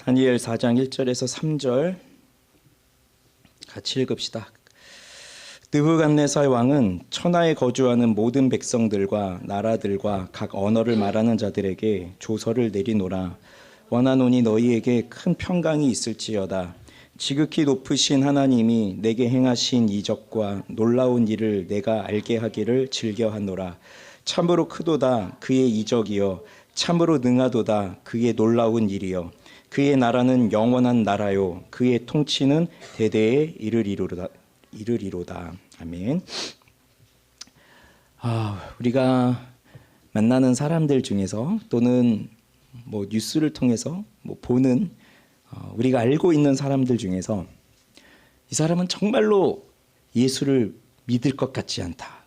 다니엘 4장 1절에서 3절 같이 읽읍시다. 느부갓네살 왕은 천하에 거주하는 모든 백성들과 나라들과 각 언어를 말하는 자들에게 조서를 내리노라. 원하노니 너희에게 큰 평강이 있을지어다. 지극히 높으신 하나님이 내게 행하신 이적과 놀라운 일을 내가 알게 하기를 즐겨하노라. 참으로 크도다 그의 이적이여, 참으로 능하도다 그의 놀라운 일이여. 그의 나라는 영원한 나라요, 그의 통치는 대대에 이르리로다. 아멘. 우리가 만나는 사람들 중에서 또는 뉴스를 통해서 보는 우리가 알고 있는 사람들 중에서 이 사람은 정말로 예수를 믿을 것 같지 않다.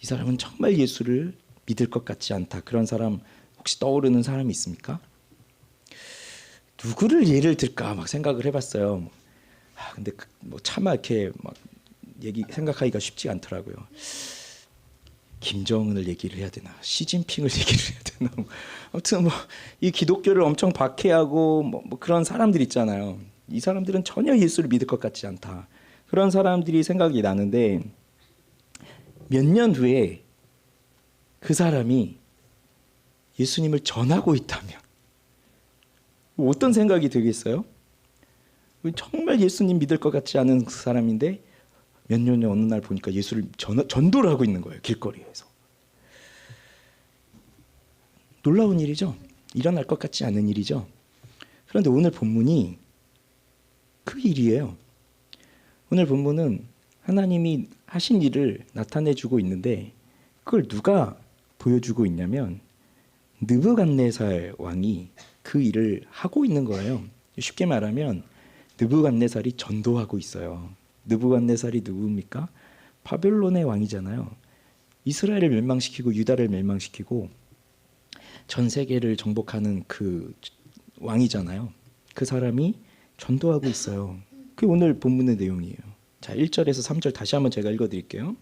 이 사람은 정말 예수를 믿을 것 같지 않다. 그런 사람 혹시 떠오르는 사람이 있습니까? 누구를 예를 들까 막 생각을 해봤어요. 근데 차마 이렇게 생각하기가 쉽지 않더라고요. 김정은을 얘기를 해야 되나, 시진핑을 얘기를 해야 되나. 아무튼 이 기독교를 엄청 박해하고 그런 사람들 있잖아요. 이 사람들은 전혀 예수를 믿을 것 같지 않다. 그런 사람들이 생각이 나는데 몇 년 후에 그 사람이 예수님을 전하고 있다면 어떤 생각이 들겠어요? 정말 예수님 믿을 것 같지 않은 그 사람인데 몇 년 어느 날 보니까 예수를 전도를 하고 있는 거예요. 길거리에서. 놀라운 일이죠. 일어날 것 같지 않은 일이죠. 그런데 오늘 본문이 그 일이에요. 오늘 본문은 하나님이 하신 일을 나타내주고 있는데 그걸 누가 보여주고 있냐면 느부갓네살 왕이 그 일을 하고 있는 거예요. 쉽게 말하면 느부갓네살이 전도하고 있어요. 느부갓네살이 누굽니까? 바벨론의 왕이잖아요. 이스라엘을 멸망시키고 유다를 멸망시키고 전 세계를 정복하는 그 왕이잖아요. 그 사람이 전도하고 있어요. 그게 오늘 본문의 내용이에요. 자, 1절에서 3절 다시 한번 제가 읽어드릴게요.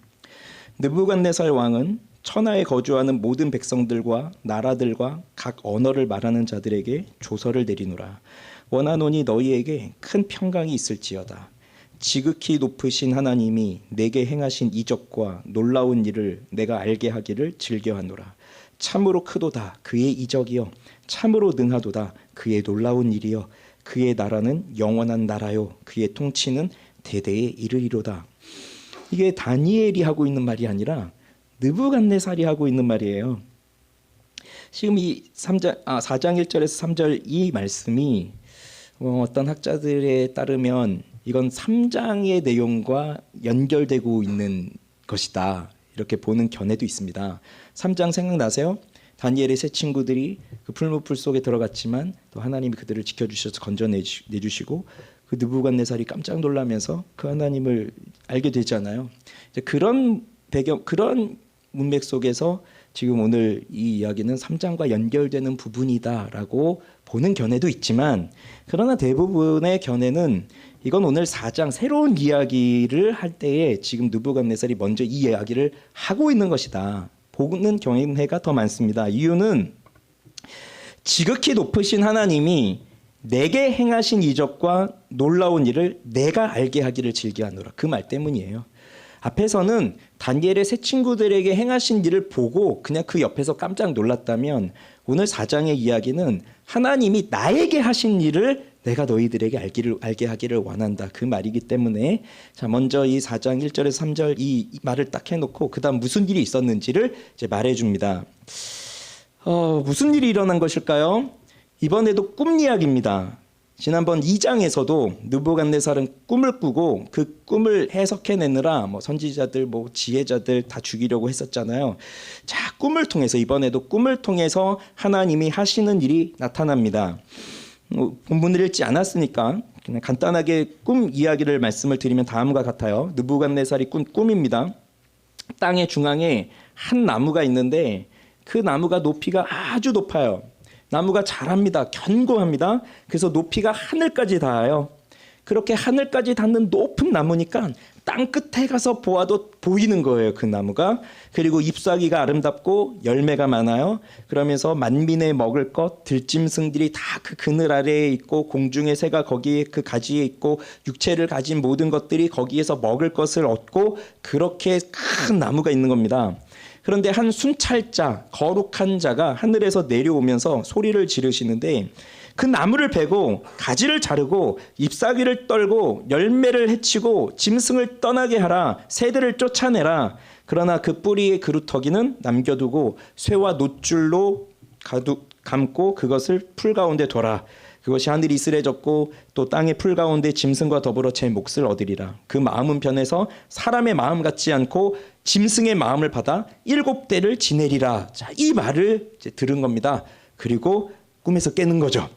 느부갓네살 왕은 천하에 거주하는 모든 백성들과 나라들과 각 언어를 말하는 자들에게 조서를 내리노라. 원하노니 너희에게 큰 평강이 있을지어다. 지극히 높으신 하나님이 내게 행하신 이적과 놀라운 일을 내가 알게 하기를 즐겨하노라. 참으로 크도다 그의 이적이여, 참으로 능하도다 그의 놀라운 일이여. 그의 나라는 영원한 나라요, 그의 통치는 대대에 이르리로다. 이게 다니엘이 하고 있는 말이 아니라 느부갓네살이 하고 있는 말이에요. 지금 이 4장 1절에서 3절 이 말씀이 어떤 학자들에 따르면 이건 3장의 내용과 연결되고 있는 것이다, 이렇게 보는 견해도 있습니다. 3장 생각나세요? 다니엘의 세 친구들이 그 풀무풀 속에 들어갔지만 또 하나님이 그들을 지켜주셔서 건져내주시고 그 느부갓네살이 깜짝 놀라면서 그 하나님을 알게 되잖아요. 이제 그런 배경, 그런 문맥 속에서 지금 오늘 이 이야기는 3장과 연결되는 부분이다라고 보는 견해도 있지만, 그러나 대부분의 견해는 이건 오늘 4장 새로운 이야기를 할 때에 지금 느부갓네살이 먼저 이 이야기를 하고 있는 것이다 보는 견해가 더 많습니다. 이유는 지극히 높으신 하나님이 내게 행하신 이적과 놀라운 일을 내가 알게 하기를 즐겨하노라, 그 말 때문이에요. 앞에서는 다니엘의 세 친구들에게 행하신 일을 보고 그냥 그 옆에서 깜짝 놀랐다면, 오늘 4장의 이야기는 하나님이 나에게 하신 일을 내가 너희들에게 알게 하기를 원한다, 그 말이기 때문에 자, 먼저 이 4장 1절에서 3절 이 말을 딱 해놓고 그 다음 무슨 일이 있었는지를 이제 말해줍니다. 무슨 일이 일어난 것일까요? 이번에도 꿈 이야기입니다. 지난번 2장에서도 느부갓네살은 꿈을 꾸고 그 꿈을 해석해내느라 선지자들 지혜자들 다 죽이려고 했었잖아요. 자, 꿈을 통해서 이번에도 꿈을 통해서 하나님이 하시는 일이 나타납니다. 본문을 읽지 않았으니까 그냥 간단하게 꿈 이야기를 말씀을 드리면 다음과 같아요. 느부갓네살이 꾼 꿈입니다. 땅의 중앙에 한 나무가 있는데 그 나무가 높이가 아주 높아요. 나무가 자랍니다. 견고합니다. 그래서 높이가 하늘까지 닿아요. 그렇게 하늘까지 닿는 높은 나무니까 땅 끝에 가서 보아도 보이는 거예요. 그 나무가. 그리고 잎사귀가 아름답고 열매가 많아요. 그러면서 만민의 먹을 것, 들짐승들이 다 그 그늘 아래에 있고 공중의 새가 거기에 그 가지에 있고 육체를 가진 모든 것들이 거기에서 먹을 것을 얻고 그렇게 큰 나무가 있는 겁니다. 그런데 한 순찰자, 거룩한 자가 하늘에서 내려오면서 소리를 지르시는데 그 나무를 베고 가지를 자르고 잎사귀를 떨고 열매를 해치고 짐승을 떠나게 하라. 새들을 쫓아내라. 그러나 그 뿌리의 그루터기는 남겨두고 쇠와 놋줄로 감고 그것을 풀 가운데 둬라. 그것이 하늘이 쓰레졌고 또 땅의 풀 가운데 짐승과 더불어 제 몫을 얻으리라. 그 마음은 변해서 사람의 마음 같지 않고 짐승의 마음을 받아 7대를 지내리라. 자, 이 말을 이제 들은 겁니다. 그리고 꿈에서 깨는 거죠.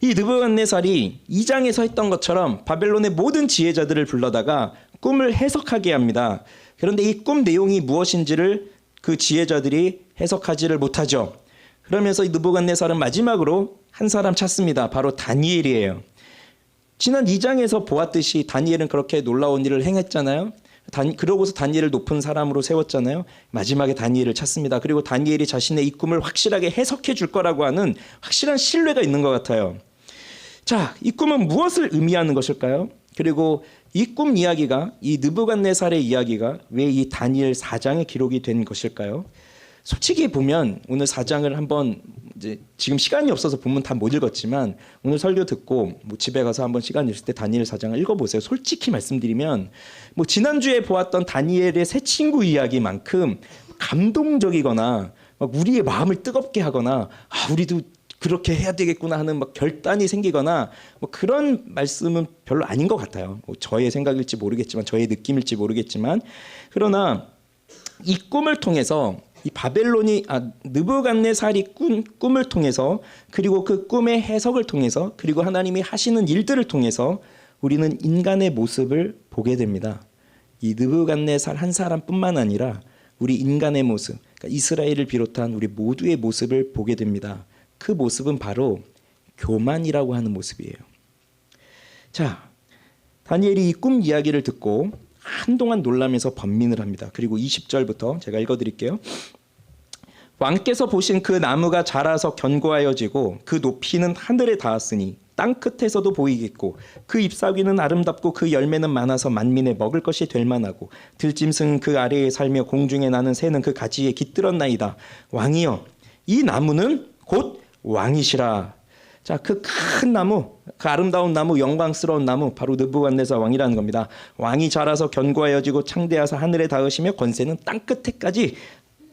이 느부갓네살이 2장에서 했던 것처럼 바벨론의 모든 지혜자들을 불러다가 꿈을 해석하게 합니다. 그런데 이 꿈 내용이 무엇인지를 그 지혜자들이 해석하지를 못하죠. 그러면서 이 느부갓네살은 마지막으로 한 사람 찾습니다. 바로 다니엘이에요. 지난 2장에서 보았듯이 다니엘은 그렇게 놀라운 일을 행했잖아요. 그러고서 다니엘을 높은 사람으로 세웠잖아요. 마지막에 다니엘을 찾습니다. 그리고 다니엘이 자신의 이 꿈을 확실하게 해석해 줄 거라고 하는 확실한 신뢰가 있는 것 같아요. 자, 이 꿈은 무엇을 의미하는 것일까요? 그리고 이 꿈 이야기가, 이 느부갓네살의 이야기가 왜 이 다니엘 4장에 기록이 된 것일까요? 솔직히 보면 오늘 4장을 한번 이제 지금 시간이 없어서 본문 다 못 읽었지만 오늘 설교 듣고 뭐 집에 가서 한번 시간 있을 때 다니엘 4장을 읽어보세요. 솔직히 말씀드리면 뭐 지난주에 보았던 다니엘의 새 친구 이야기만큼 감동적이거나 막 우리의 마음을 뜨겁게 하거나 우리도 그렇게 해야 되겠구나 하는 막 결단이 생기거나 뭐 그런 말씀은 별로 아닌 것 같아요. 뭐 저의 생각일지 모르겠지만 저의 느낌일지 모르겠지만 그러나 이 꿈을 통해서 이 느부갓네살이 꿈을 통해서 그리고 그 꿈의 해석을 통해서 그리고 하나님이 하시는 일들을 통해서 우리는 인간의 모습을 보게 됩니다. 이 느부갓네살 한 사람뿐만 아니라 우리 인간의 모습, 그러니까 이스라엘을 비롯한 우리 모두의 모습을 보게 됩니다. 그 모습은 바로 교만이라고 하는 모습이에요. 자, 다니엘이 이 꿈 이야기를 듣고 한동안 놀라면서 번민을 합니다. 그리고 20절부터 제가 읽어드릴게요. 왕께서 보신 그 나무가 자라서 견고하여지고 그 높이는 하늘에 닿았으니 땅 끝에서도 보이겠고 그 잎사귀는 아름답고 그 열매는 많아서 만민의 먹을 것이 될 만하고 들짐승은 그 아래에 살며 공중에 나는 새는 그 가지에 깃들었나이다. 왕이여, 이 나무는 곧 왕이시라. 자, 그 큰 나무, 그 아름다운 나무, 영광스러운 나무, 바로 느부갓네살 왕이라는 겁니다. 왕이 자라서 견고하여지고 창대하사 하늘에 닿으시며 권세는 땅 끝에까지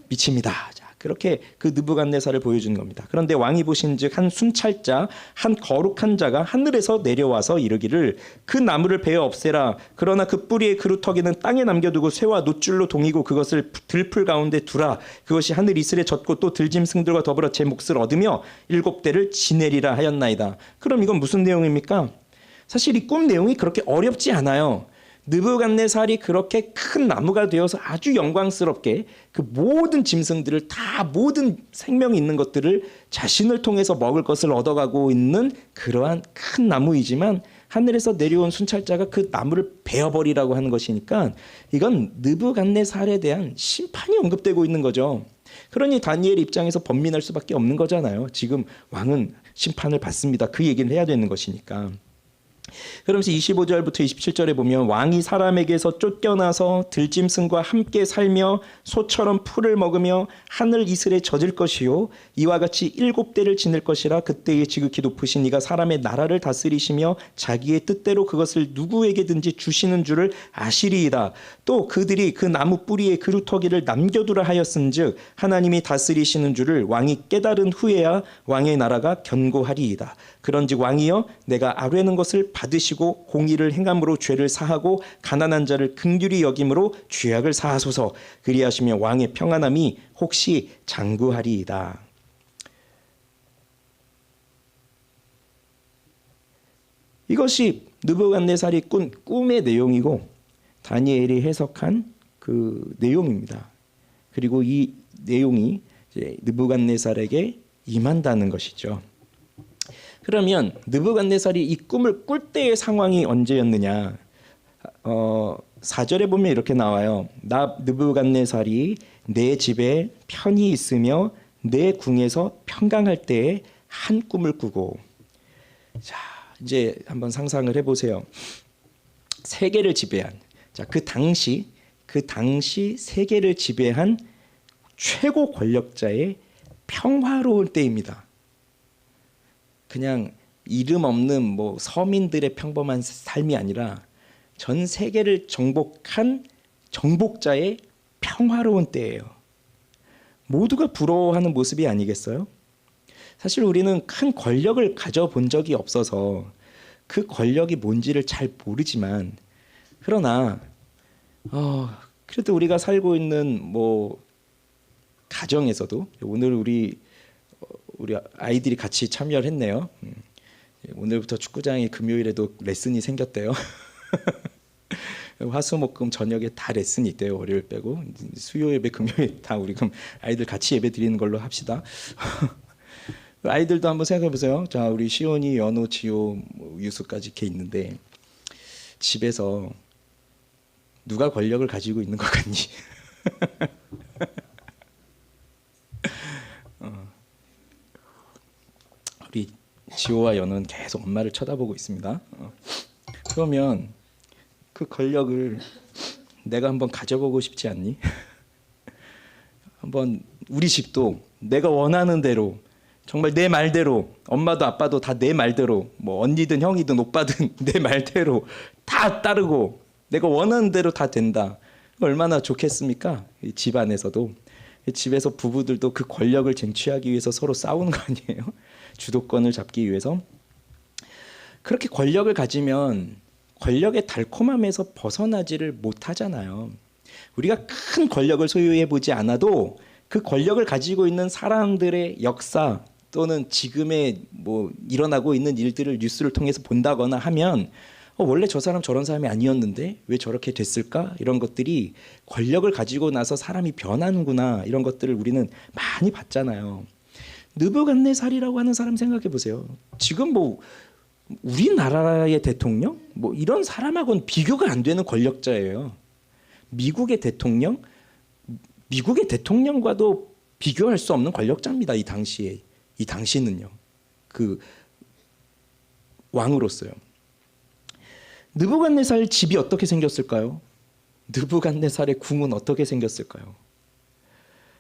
미칩니다. 자, 그렇게 그 느부갓네살을 보여주는 겁니다. 그런데 왕이 보신즉 한 순찰자, 한 거룩한 자가 하늘에서 내려와서 이르기를 그 나무를 베어 없애라. 그러나 그 뿌리의 그루터기는 땅에 남겨두고 쇠와 놋줄로 동이고 그것을 들풀 가운데 두라. 그것이 하늘 이슬에 젖고 또 들짐승들과 더불어 제 몫을 얻으며 7대를 지내리라 하였나이다. 그럼 이건 무슨 내용입니까? 사실 이 꿈 내용이 그렇게 어렵지 않아요. 느부갓네살이 그렇게 큰 나무가 되어서 아주 영광스럽게 그 모든 짐승들을 다 모든 생명이 있는 것들을 자신을 통해서 먹을 것을 얻어가고 있는 그러한 큰 나무이지만 하늘에서 내려온 순찰자가 그 나무를 베어버리라고 하는 것이니까 이건 느부갓네살에 대한 심판이 언급되고 있는 거죠. 그러니 다니엘 입장에서 번민할 수밖에 없는 거잖아요. 지금 왕은 심판을 받습니다. 그 얘기를 해야 되는 것이니까. 그러면서 25절부터 27절에 보면 왕이 사람에게서 쫓겨나서 들짐승과 함께 살며 소처럼 풀을 먹으며 하늘 이슬에 젖을 것이요 이와 같이 7대를 지낼 것이라. 그때에 지극히 높으신 이가 사람의 나라를 다스리시며 자기의 뜻대로 그것을 누구에게든지 주시는 줄을 아시리이다. 또 그들이 그 나무 뿌리에 그루터기를 남겨두라 하였은즉 하나님이 다스리시는 줄을 왕이 깨달은 후에야 왕의 나라가 견고하리이다. 그런즉 왕이여, 내가 아뢰는 것을 받으시고 공의를 행함으로 죄를 사하고 가난한 자를 긍휼히 여김으로 죄악을 사하소서. 그리하시며 왕의 평안함이 혹시 장구하리이다. 이것이 느부갓네살이 꾼 꿈의 내용이고 다니엘이 해석한 그 내용입니다. 그리고 이 내용이 이제 느부갓네살에게 임한다는 것이죠. 그러면 느부갓네살이 이 꿈을 꿀 때의 상황이 언제였느냐? 4절에 보면 이렇게 나와요. 나 느부갓네살이 내 집에 편히 있으며 내 궁에서 평강할 때에 한 꿈을 꾸고. 자, 이제 한번 상상을 해보세요. 세계를 지배한, 자, 그 당시 세계를 지배한 최고 권력자의 평화로울 때입니다. 그냥 이름 없는 뭐 서민들의 평범한 삶이 아니라 전 세계를 정복한 정복자의 평화로운 때예요. 모두가 부러워하는 모습이 아니겠어요? 사실 우리는 큰 권력을 가져본 적이 없어서 그 권력이 뭔지를 잘 모르지만, 그러나 그래도 우리가 살고 있는 뭐 가정에서도 오늘 우리 아이들이 같이 참여를 했네요. 오늘부터 축구장이 금요일에도 레슨이 생겼대요. 화수목금 저녁에 다 레슨이 있대요. 월요일 빼고 수요 예배 금요일 다 우리 그럼 아이들 같이 예배 드리는 걸로 합시다. 아이들도 한번 생각해 보세요. 자, 우리 시온이, 연호, 지호, 유수까지 이렇게 있는데 집에서 누가 권력을 가지고 있는 것 같니? 우리 지호와 연호는 계속 엄마를 쳐다보고 있습니다. 그러면 그 권력을 내가 한번 가져보고 싶지 않니? 한번 우리 집도 내가 원하는 대로, 정말 내 말대로, 엄마도 아빠도 다 내 말대로, 뭐 언니든 형이든 오빠든 내 말대로 다 따르고 내가 원하는 대로 다 된다. 얼마나 좋겠습니까? 집 안에서도. 집에서 부부들도 그 권력을 쟁취하기 위해서 서로 싸우는 거 아니에요? 주도권을 잡기 위해서. 그렇게 권력을 가지면 권력의 달콤함에서 벗어나지를 못하잖아요. 우리가 큰 권력을 소유해 보지 않아도 그 권력을 가지고 있는 사람들의 역사 또는 지금의 뭐 일어나고 있는 일들을 뉴스를 통해서 본다거나 하면 원래 저 사람 저런 사람이 아니었는데 왜 저렇게 됐을까? 이런 것들이 권력을 가지고 나서 사람이 변하는구나, 이런 것들을 우리는 많이 봤잖아요. 느부갓네살이라고 하는 사람 생각해 보세요. 지금 뭐 우리나라의 대통령 뭐 이런 사람하고는 비교가 안 되는 권력자예요. 미국의 대통령과도 비교할 수 없는 권력자입니다. 이 당시는요. 그 왕으로서요. 느부갓네살 집이 어떻게 생겼을까요? 느부갓네살의 궁은 어떻게 생겼을까요?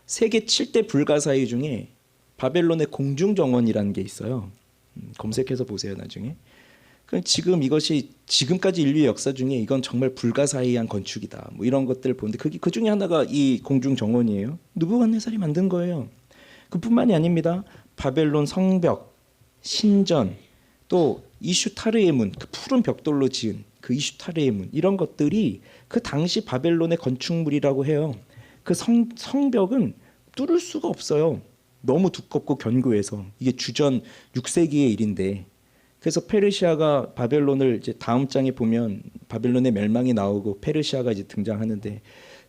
세계 7대 불가사의 중에 바벨론의 공중정원이라는 게 있어요. 검색해서 보세요, 나중에. 지금 이것이 지금까지 인류의 역사 중에 이건 정말 불가사의한 건축이다, 뭐 이런 것들을 보는데 그 중에 하나가 이 공중정원이에요. 느부갓네살이 만든 거예요. 그뿐만이 아닙니다. 바벨론 성벽, 신전, 또 이슈타르의 문, 그 푸른 벽돌로 지은 그 이슈타르의 문, 이런 것들이 그 당시 바벨론의 건축물이라고 해요. 그 성벽은 뚫을 수가 없어요. 너무 두껍고 견고해서. 이게 주전 6세기의 일인데, 그래서 페르시아가 바벨론을 이제 다음 장에 보면 바벨론의 멸망이 나오고 페르시아가 이제 등장하는데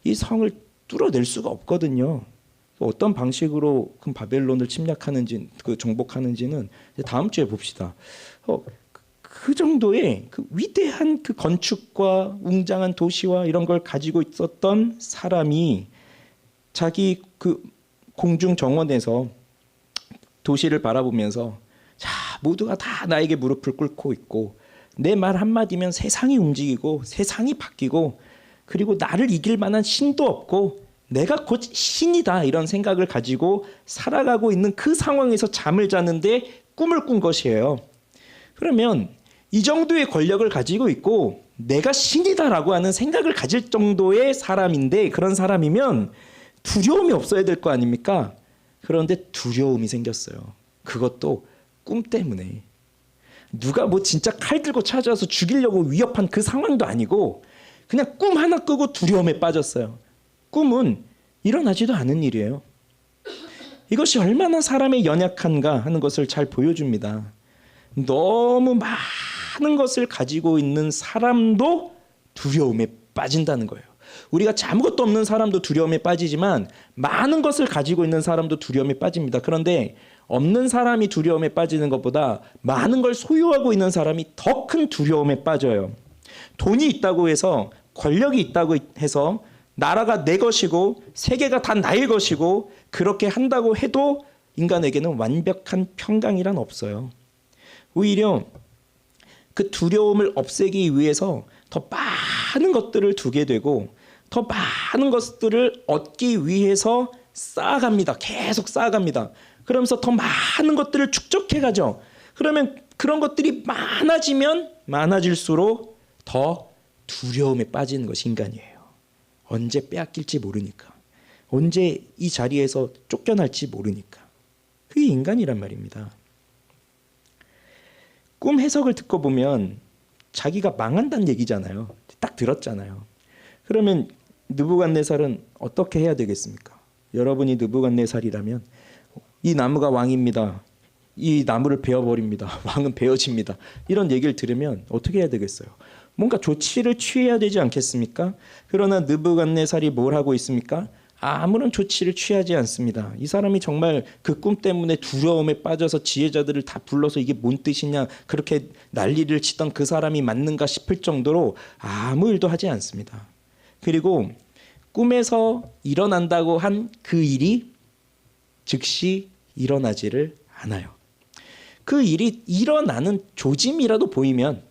이 성을 뚫어낼 수가 없거든요. 어떤 방식으로 그 바벨론을 침략하는지, 그 정복하는지는 다음 주에 봅시다. 그 정도의 그 위대한 그 건축과 웅장한 도시와 이런 걸 가지고 있었던 사람이 자기 그 공중 정원에서 도시를 바라보면서, 자, 모두가 다 나에게 무릎을 꿇고 있고 내 말 한마디면 세상이 움직이고 세상이 바뀌고, 그리고 나를 이길 만한 신도 없고 내가 곧 신이다, 이런 생각을 가지고 살아가고 있는 그 상황에서 잠을 자는데 꿈을 꾼 것이에요. 그러면 이 정도의 권력을 가지고 있고 내가 신이다라고 하는 생각을 가질 정도의 사람인데, 그런 사람이면 두려움이 없어야 될 거 아닙니까? 그런데 두려움이 생겼어요. 그것도 꿈 때문에. 누가 뭐 진짜 칼 들고 찾아와서 죽이려고 위협한 그 상황도 아니고 그냥 꿈 하나 꾸고 두려움에 빠졌어요. 꿈은 일어나지도 않은 일이에요. 이것이 얼마나 사람의 연약한가 하는 것을 잘 보여줍니다. 너무 많은 것을 가지고 있는 사람도 두려움에 빠진다는 거예요. 우리가 아무것도 없는 사람도 두려움에 빠지지만 많은 것을 가지고 있는 사람도 두려움에 빠집니다. 그런데 없는 사람이 두려움에 빠지는 것보다 많은 걸 소유하고 있는 사람이 더 큰 두려움에 빠져요. 돈이 있다고 해서, 권력이 있다고 해서 나라가 내 것이고 세계가 다 나의 것이고 그렇게 한다고 해도 인간에게는 완벽한 평강이란 없어요. 오히려 그 두려움을 없애기 위해서 더 많은 것들을 두게 되고 더 많은 것들을 얻기 위해서 쌓아갑니다. 계속 쌓아갑니다. 그러면서 더 많은 것들을 축적해 가죠. 그러면 그런 것들이 많아지면 많아질수록 더 두려움에 빠지는 것이 인간이에요. 언제 빼앗길지 모르니까. 언제 이 자리에서 쫓겨날지 모르니까. 그게 인간이란 말입니다. 꿈 해석을 듣고 보면 자기가 망한다는 얘기잖아요. 딱 들었잖아요. 그러면 느부갓네살은 어떻게 해야 되겠습니까? 여러분이 느부갓네살이라면 이 나무가 왕입니다. 이 나무를 베어버립니다. 왕은 베어집니다. 이런 얘기를 들으면 어떻게 해야 되겠어요? 뭔가 조치를 취해야 되지 않겠습니까? 그러나 느부갓네살이 뭘 하고 있습니까? 아무런 조치를 취하지 않습니다. 이 사람이 정말 그 꿈 때문에 두려움에 빠져서 지혜자들을 다 불러서 이게 뭔 뜻이냐 그렇게 난리를 치던 그 사람이 맞는가 싶을 정도로 아무 일도 하지 않습니다. 그리고 꿈에서 일어난다고 한 그 일이 즉시 일어나지를 않아요. 그 일이 일어나는 조짐이라도 보이면,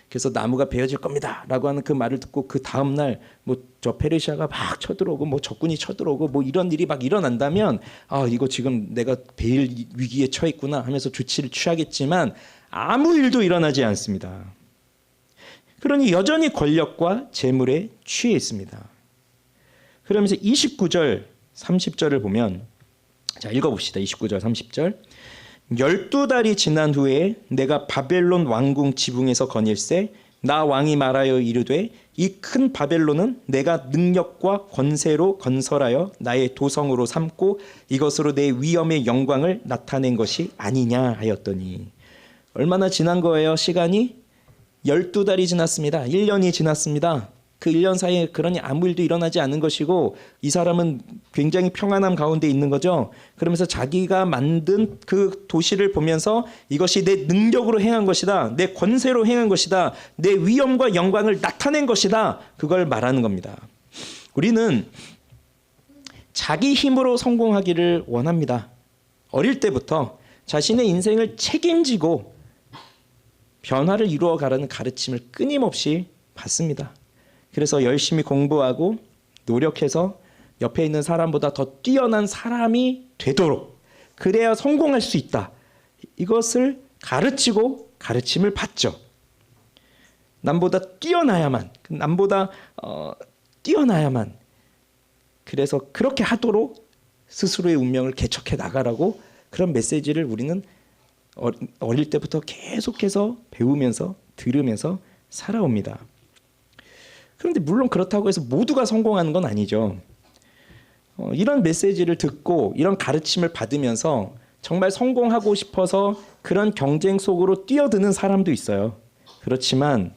그래서 나무가 베어질 겁니다 라고 하는 그 말을 듣고 그 다음날 뭐 저 페르시아가 막 쳐들어오고 뭐 적군이 쳐들어오고 뭐 이런 일이 막 일어난다면 아 이거 지금 내가 베일 위기에 처했구나 하면서 조치를 취하겠지만 아무 일도 일어나지 않습니다. 그러니 여전히 권력과 재물에 취해 있습니다. 그러면서 29절 30절을 보면, 자 읽어봅시다. 29절 30절 12달이 지난 후에 내가 바벨론 왕궁 지붕에서 거닐세 나 왕이 말하여 이르되 이 큰 바벨론은 내가 능력과 권세로 건설하여 나의 도성으로 삼고 이것으로 내 위엄의 영광을 나타낸 것이 아니냐 하였더니, 얼마나 지난 거예요? 시간이 12달이 지났습니다. 1년이 지났습니다. 그 1년 사이에 그러니 아무 일도 일어나지 않은 것이고 이 사람은 굉장히 평안함 가운데 있는 거죠. 그러면서 자기가 만든 그 도시를 보면서 이것이 내 능력으로 행한 것이다. 내 권세로 행한 것이다. 내 위엄과 영광을 나타낸 것이다. 그걸 말하는 겁니다. 우리는 자기 힘으로 성공하기를 원합니다. 어릴 때부터 자신의 인생을 책임지고 변화를 이루어 가라는 가르침을 끊임없이 받습니다. 그래서 열심히 공부하고 노력해서 옆에 있는 사람보다 더 뛰어난 사람이 되도록, 그래야 성공할 수 있다. 이것을 가르치고 가르침을 받죠. 남보다 뛰어나야만, 남보다 뛰어나야만. 그래서 그렇게 하도록 스스로의 운명을 개척해 나가라고, 그런 메시지를 우리는 어릴 때부터 계속해서 배우면서 들으면서 살아옵니다. 그런데 물론 그렇다고 해서 모두가 성공하는 건 아니죠. 이런 메시지를 듣고 이런 가르침을 받으면서 정말 성공하고 싶어서 그런 경쟁 속으로 뛰어드는 사람도 있어요. 그렇지만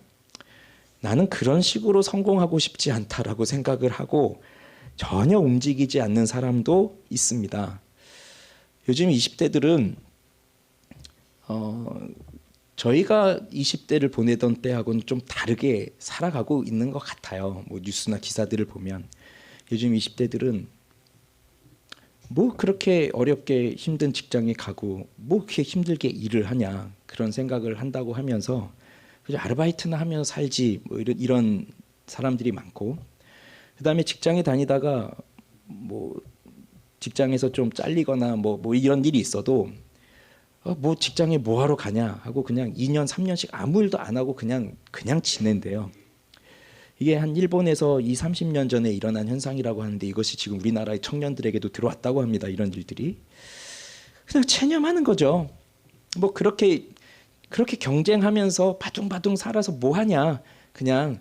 나는 그런 식으로 성공하고 싶지 않다라고 생각을 하고 전혀 움직이지 않는 사람도 있습니다. 요즘 20대들은 저희가 20대를 보내던 때하고는 좀 다르게 살아가고 있는 것 같아요. 뭐 뉴스나 기사들을 보면 요즘 20대들은 뭐 그렇게 어렵게 힘든 직장에 가고 뭐 그렇게 힘들게 일을 하냐 그런 생각을 한다고 하면서 그냥 아르바이트나 하면 살지 뭐 이런 사람들이 많고, 그다음에 직장에 다니다가 뭐 직장에서 좀 잘리거나 뭐 이런 일이 있어도 뭐 직장에 뭐 하러 가냐 하고 그냥 2년 3년씩 아무 일도 안 하고 그냥 지낸대요. 이게 한 일본에서 30년 전에 일어난 현상이라고 하는데 이것이 지금 우리나라의 청년들에게도 들어왔다고 합니다. 이런 일들이 그냥 체념하는 거죠. 뭐 그렇게 경쟁하면서 바둥바둥 살아서 뭐 하냐, 그냥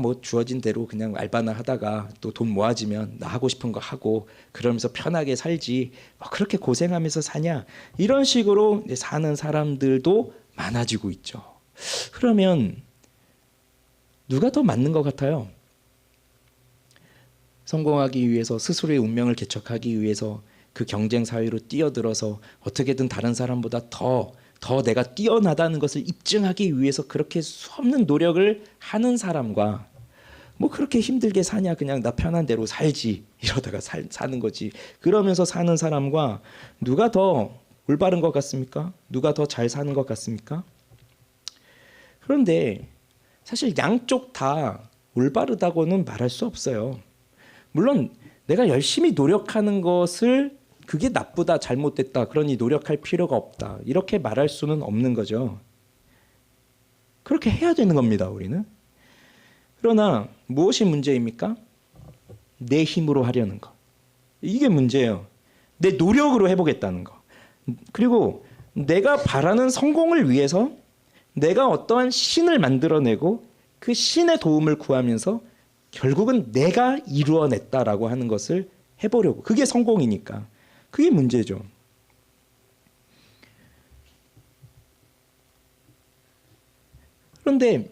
뭐 주어진 대로 그냥 알바나 하다가 또 돈 모아지면 나 하고 싶은 거 하고 그러면서 편하게 살지 뭐 그렇게 고생하면서 사냐, 이런 식으로 사는 사람들도 많아지고 있죠. 그러면 누가 더 맞는 것 같아요? 성공하기 위해서, 스스로의 운명을 개척하기 위해서 그 경쟁 사회로 뛰어들어서 어떻게든 다른 사람보다 더 더 내가 뛰어나다는 것을 입증하기 위해서 그렇게 수없는 노력을 하는 사람과 뭐 그렇게 힘들게 사냐, 그냥 나 편한 대로 살지 이러다가 사는 거지, 그러면서 사는 사람과 누가 더 올바른 것 같습니까? 누가 더 잘 사는 것 같습니까? 그런데 사실 양쪽 다 올바르다고는 말할 수 없어요. 물론 내가 열심히 노력하는 것을 그게 나쁘다, 잘못됐다, 그러니 노력할 필요가 없다, 이렇게 말할 수는 없는 거죠. 그렇게 해야 되는 겁니다, 우리는. 그러나 무엇이 문제입니까? 내 힘으로 하려는 거. 이게 문제예요. 내 노력으로 해보겠다는 거. 그리고 내가 바라는 성공을 위해서 내가 어떠한 신을 만들어내고 그 신의 도움을 구하면서 결국은 내가 이루어냈다라고 하는 것을 해보려고. 그게 성공이니까. 그게 문제죠. 그런데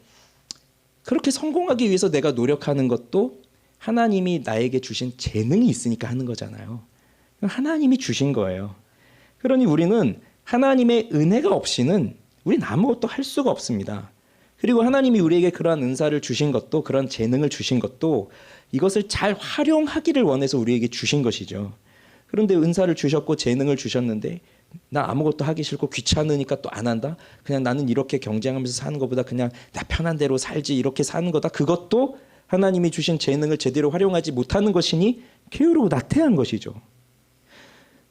그렇게 성공하기 위해서 내가 노력하는 것도 하나님이 나에게 주신 재능이 있으니까 하는 거잖아요. 하나님이 주신 거예요. 그러니 우리는 하나님의 은혜가 없이는 우리는 아무것도 할 수가 없습니다. 그리고 하나님이 우리에게 그러한 은사를 주신 것도, 그런 재능을 주신 것도 이것을 잘 활용하기를 원해서 우리에게 주신 것이죠. 그런데 은사를 주셨고 재능을 주셨는데 나 아무것도 하기 싫고 귀찮으니까 또 안 한다? 그냥 나는 이렇게 경쟁하면서 사는 것보다 그냥 나 편한 대로 살지, 이렇게 사는 거다. 그것도 하나님이 주신 재능을 제대로 활용하지 못하는 것이니 게으르고 나태한 것이죠.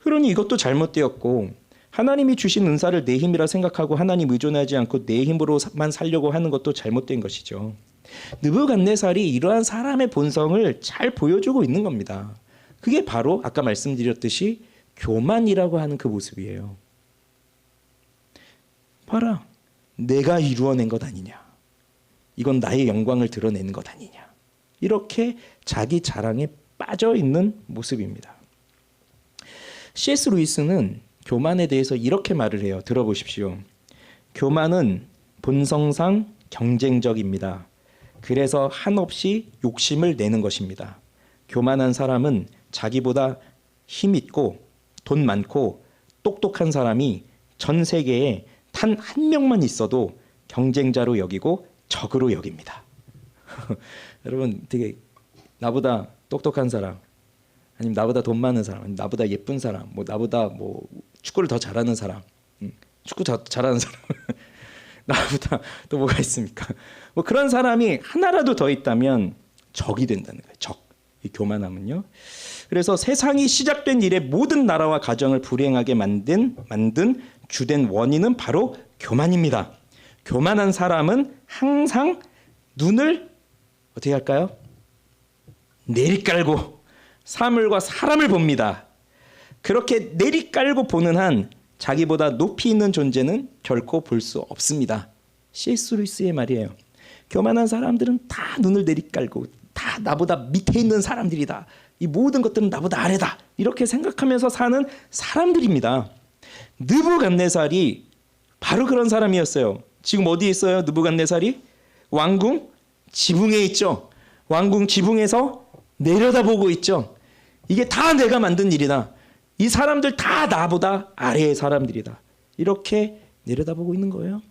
그러니 이것도 잘못되었고, 하나님이 주신 은사를 내 힘이라 생각하고 하나님 의존하지 않고 내 힘으로만 살려고 하는 것도 잘못된 것이죠. 느부갓네살이 이러한 사람의 본성을 잘 보여주고 있는 겁니다. 그게 바로 아까 말씀드렸듯이 교만이라고 하는 그 모습이에요. 봐라, 내가 이루어낸 것 아니냐, 이건 나의 영광을 드러내는 것 아니냐, 이렇게 자기 자랑에 빠져 있는 모습입니다. C.S. 루이스는 교만에 대해서 이렇게 말을 해요. 들어보십시오. 교만은 본성상 경쟁적입니다. 그래서 한없이 욕심을 내는 것입니다. 교만한 사람은 자기보다 힘있고 돈 많고 똑똑한 사람이 전 세계에 단 한 명만 있어도 경쟁자로 여기고 적으로 여깁니다. 여러분, 되게 나보다 똑똑한 사람, 아니면 나보다 돈 많은 사람, 아니면 나보다 예쁜 사람, 뭐 나보다 뭐 축구를 더 잘하는 사람, 축구 잘하는 사람, 나보다 또 뭐가 있습니까? 뭐 그런 사람이 하나라도 더 있다면 적이 된다는 거예요. 적. 이 교만함은요. 그래서 세상이 시작된 이래 모든 나라와 가정을 불행하게 만든 주된 원인은 바로 교만입니다. 교만한 사람은 항상 눈을 어떻게 할까요? 내리깔고 사물과 사람을 봅니다. 그렇게 내리깔고 보는 한 자기보다 높이 있는 존재는 결코 볼 수 없습니다. C.S. 루이스의 말이에요. 교만한 사람들은 다 눈을 내리깔고 다 나보다 밑에 있는 사람들이다, 이 모든 것들은 나보다 아래다, 이렇게 생각하면서 사는 사람들입니다. 느부갓네살이 바로 그런 사람이었어요. 지금 어디에 있어요? 느부갓네살이 왕궁 지붕에 있죠. 왕궁 지붕에서 내려다보고 있죠. 이게 다 내가 만든 일이다, 이 사람들 다 나보다 아래의 사람들이다, 이렇게 내려다보고 있는 거예요.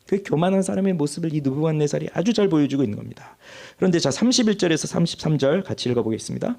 그 교만한 사람의 모습을 이 느부갓네살이 아주 잘 보여주고 있는 겁니다. 그런데 자 31절에서 33절 같이 읽어보겠습니다.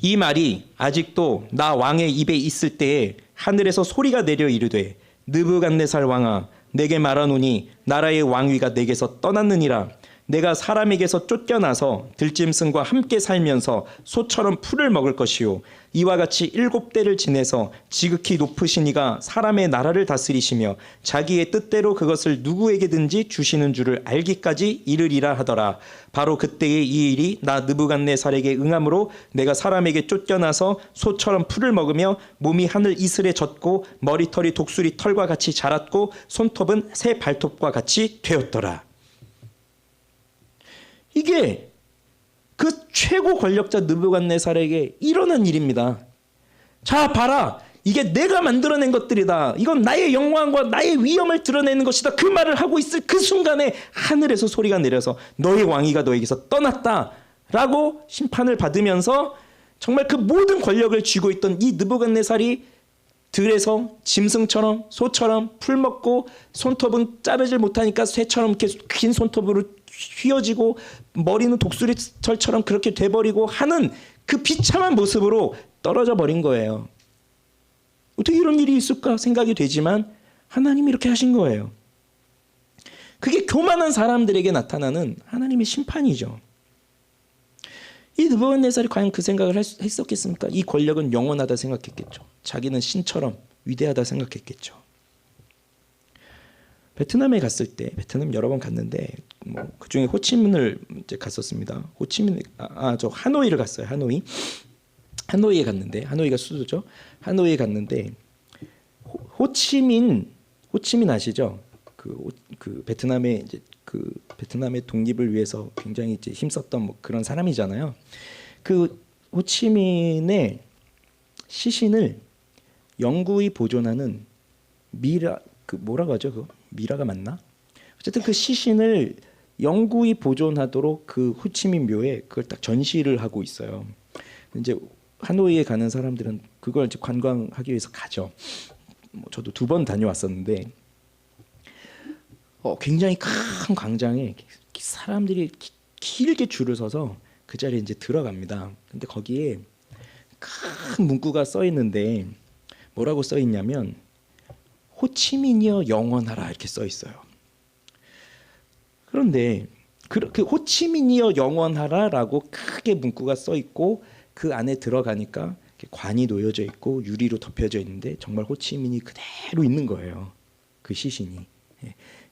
이 말이 아직도 나 왕의 입에 있을 때에 하늘에서 소리가 내려 이르되 느부갓네살 왕아, 내게 말하노니 나라의 왕위가 내게서 떠났느니라. 내가 사람에게서 쫓겨나서 들짐승과 함께 살면서 소처럼 풀을 먹을 것이요, 이와 같이 7대를 지내서 지극히 높으신 이가 사람의 나라를 다스리시며 자기의 뜻대로 그것을 누구에게든지 주시는 줄을 알기까지 이르리라 하더라. 바로 그때의 이 일이 나 느부갓네살에게 응함으로 내가 사람에게 쫓겨나서 소처럼 풀을 먹으며 몸이 하늘 이슬에 젖고 머리털이 독수리 털과 같이 자랐고 손톱은 새 발톱과 같이 되었더라. 이게 그 최고 권력자 느부갓네살에게 일어난 일입니다. 자, 봐라, 이게 내가 만들어낸 것들이다, 이건 나의 영광과 나의 위엄을 드러내는 것이다, 그 말을 하고 있을 그 순간에 하늘에서 소리가 내려서 너의 왕위가 너에게서 떠났다 라고 심판을 받으면서 정말 그 모든 권력을 쥐고 있던 이 느부갓네살이 들에서 짐승처럼 소처럼 풀 먹고 손톱은 자르질 못하니까 쇠처럼 이렇게 긴 손톱으로 휘어지고 머리는 독수리털처럼 그렇게 돼버리고 하는 그 비참한 모습으로 떨어져 버린 거예요. 어떻게 이런 일이 있을까 생각이 되지만 하나님이 이렇게 하신 거예요. 그게 교만한 사람들에게 나타나는 하나님의 심판이죠. 이 느부갓네살이 과연 그 생각을 했었겠습니까? 이 권력은 영원하다 생각했겠죠. 자기는 신처럼 위대하다 생각했겠죠. 베트남에 갔을 때, 베트남 여러 번 갔는데 그 중에 호치민을 이제 갔었습니다. 호치민 저 하노이를 갔어요. 하노이에 갔는데, 하노이가 수도죠. 하노이에 갔는데 호치민 아시죠? 그 베트남의 이제 그 베트남의 독립을 위해서 굉장히 이제 힘썼던 뭐 그런 사람이잖아요. 그 호치민의 시신을 영구히 보존하는 미라, 그 뭐라고 하죠? 그 미라가 맞나? 어쨌든 그 시신을 영구히 보존하도록 그 호치민 묘에 그걸 딱 전시를 하고 있어요. 이제 하노이에 가는 사람들은 그걸 이제 관광하기 위해서 가죠. 저도 2번 다녀왔었는데 굉장히 큰 광장에 사람들이 길게 줄을 서서 그 자리에 이제 들어갑니다. 근데 거기에 큰 문구가 써 있는데 뭐라고 써 있냐면 호치민이여 영원하라 이렇게 써 있어요. 그런데 그 호치민이여 영원하라라고 크게 문구가 써 있고 그 안에 들어가니까 관이 놓여져 있고 유리로 덮여져 있는데 정말 호치민이 그대로 있는 거예요. 그 시신이.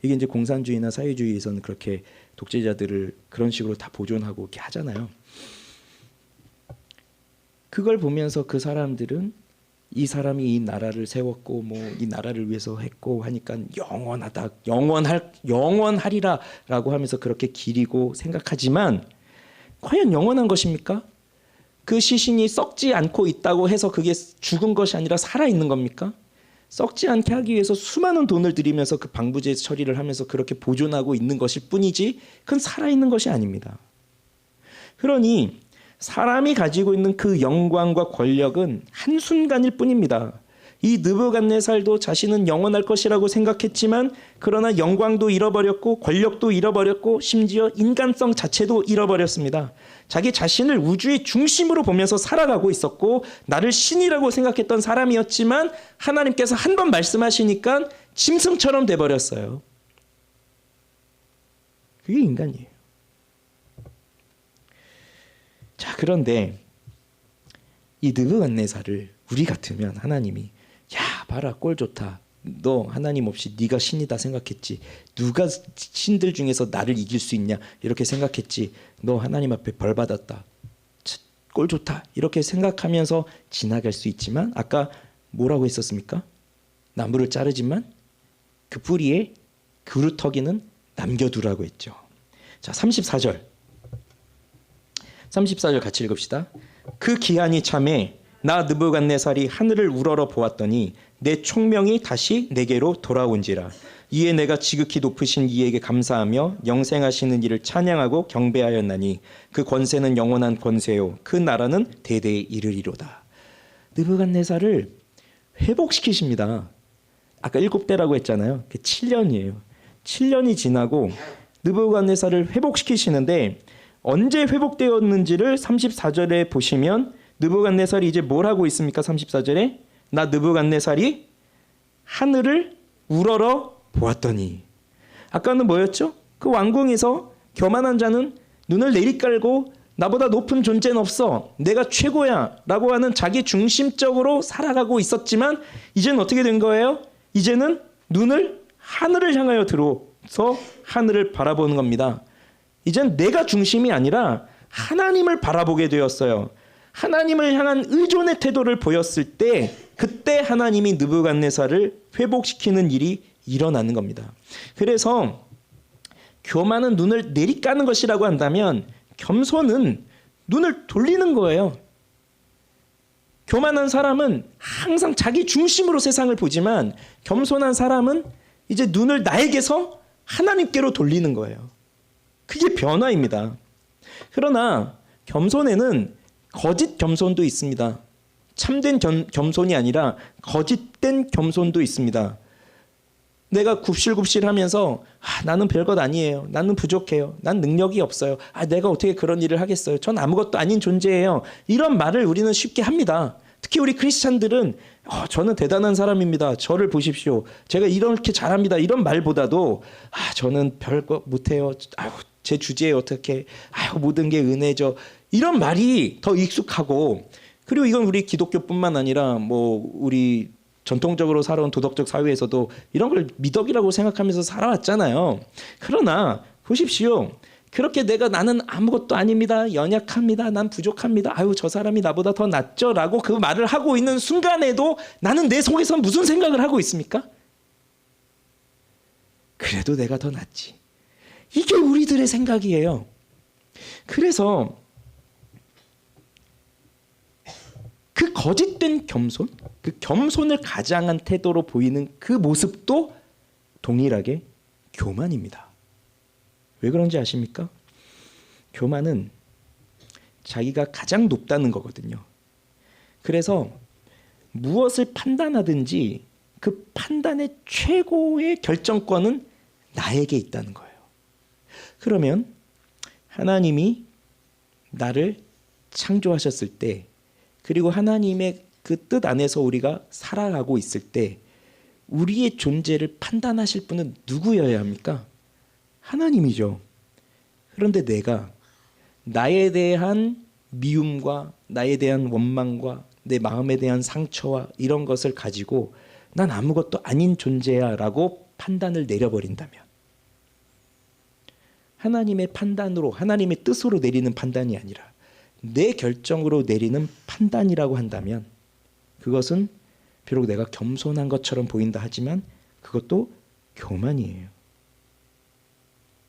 이게 이제 공산주의나 사회주의에서는 그렇게 독재자들을 그런 식으로 다 보존하고 이렇게 하잖아요. 그걸 보면서 그 사람들은 이 사람이 이 나라를 세웠고 뭐 이 나라를 위해서 했고 하니까 영원하다, 영원하리라라고 하면서 그렇게 기리고 생각하지만 과연 영원한 것입니까? 그 시신이 썩지 않고 있다고 해서 그게 죽은 것이 아니라 살아 있는 겁니까? 썩지 않게 하기 위해서 수많은 돈을 들이면서 그 방부제 처리를 하면서 그렇게 보존하고 있는 것일 뿐이지 그건 살아있는 것이 아닙니다. 그러니 사람이 가지고 있는 그 영광과 권력은 한순간일 뿐입니다. 이 느부갓네살도 자신은 영원할 것이라고 생각했지만 그러나 영광도 잃어버렸고 권력도 잃어버렸고 심지어 인간성 자체도 잃어버렸습니다. 자기 자신을 우주의 중심으로 보면서 살아가고 있었고 나를 신이라고 생각했던 사람이었지만 하나님께서 한 번 말씀하시니까 짐승처럼 돼버렸어요. 그게 인간이에요. 자, 그런데 이 느부갓네살을 우리 같으면 하나님이 야 봐라 꼴 좋다. 너 하나님 없이 네가 신이다 생각했지. 누가 신들 중에서 나를 이길 수 있냐 이렇게 생각했지. 너 하나님 앞에 벌 받았다. 꼴 좋다 이렇게 생각하면서 지나갈 수 있지만 아까 뭐라고 했었습니까? 나무를 자르지만 그 뿌리에 그루터기는 남겨두라고 했죠. 자 34절 같이 읽읍시다. 그 기한이 참에 나 느부갓네살이 하늘을 우러러 보았더니 내 총명이 다시 내게로 돌아온지라. 이에 내가 지극히 높으신 이에게 감사하며 영생하시는 이를 찬양하고 경배하였나니 그 권세는 영원한 권세요 그 나라는 대대에 이르리로다. 느부갓네살을 회복시키십니다. 아까 7대라고 했잖아요. 7년이에요. 7년이 지나고 느부갓네살을 회복시키시는데 언제 회복되었는지를 34절에 보시면 느부갓네살이 이제 뭘 하고 있습니까? 34절에 나 느부갓네살이 하늘을 우러러 보았더니 아까는 뭐였죠? 그 왕궁에서 교만한 자는 눈을 내리깔고 나보다 높은 존재는 없어 내가 최고야 라고 하는 자기 중심적으로 살아가고 있었지만 이제는 어떻게 된 거예요? 이제는 눈을 하늘을 향하여 들어서 하늘을 바라보는 겁니다. 이젠 내가 중심이 아니라 하나님을 바라보게 되었어요. 하나님을 향한 의존의 태도를 보였을 때 그때 하나님이 느부갓네살을 회복시키는 일이 일어나는 겁니다. 그래서 교만은 눈을 내리까는 것이라고 한다면 겸손은 눈을 돌리는 거예요. 교만한 사람은 항상 자기 중심으로 세상을 보지만 겸손한 사람은 이제 눈을 나에게서 하나님께로 돌리는 거예요. 그게 변화입니다. 그러나 겸손에는 거짓 겸손도 있습니다. 참된 겸손이 아니라 거짓된 겸손도 있습니다. 내가 굽실굽실하면서 나는 별것 아니에요. 나는 부족해요. 난 능력이 없어요. 내가 어떻게 그런 일을 하겠어요. 전 아무것도 아닌 존재예요. 이런 말을 우리는 쉽게 합니다. 특히 우리 크리스찬들은 저는 대단한 사람입니다. 저를 보십시오. 제가 이렇게 잘합니다. 이런 말보다도 저는 별거 못해요. 제 주제에 어떻게 모든 게 은혜죠. 이런 말이 더 익숙하고, 그리고 이건 우리 기독교뿐만 아니라 우리 전통적으로 살아온 도덕적 사회에서도 이런 걸 미덕이라고 생각하면서 살아왔잖아요. 그러나 보십시오. 그렇게 나는 아무것도 아닙니다. 연약합니다. 난 부족합니다. 저 사람이 나보다 더 낫죠? 라고 그 말을 하고 있는 순간에도 나는 내 속에서 무슨 생각을 하고 있습니까? 그래도 내가 더 낫지. 이게 우리들의 생각이에요. 그래서 그 거짓된 겸손, 그 겸손을 가장한 태도로 보이는 그 모습도 동일하게 교만입니다. 왜 그런지 아십니까? 교만은 자기가 가장 높다는 거거든요. 그래서 무엇을 판단하든지 그 판단의 최고의 결정권은 나에게 있다는 거예요. 그러면 하나님이 나를 창조하셨을 때, 그리고 하나님의 그 뜻 안에서 우리가 살아가고 있을 때 우리의 존재를 판단하실 분은 누구여야 합니까? 하나님이죠. 그런데 내가 나에 대한 미움과 나에 대한 원망과 내 마음에 대한 상처와 이런 것을 가지고 난 아무것도 아닌 존재야 라고 판단을 내려버린다면, 하나님의 판단으로, 하나님의 뜻으로 내리는 판단이 아니라 내 결정으로 내리는 판단이라고 한다면, 그것은 비록 내가 겸손한 것처럼 보인다 하지만 그것도 교만이에요.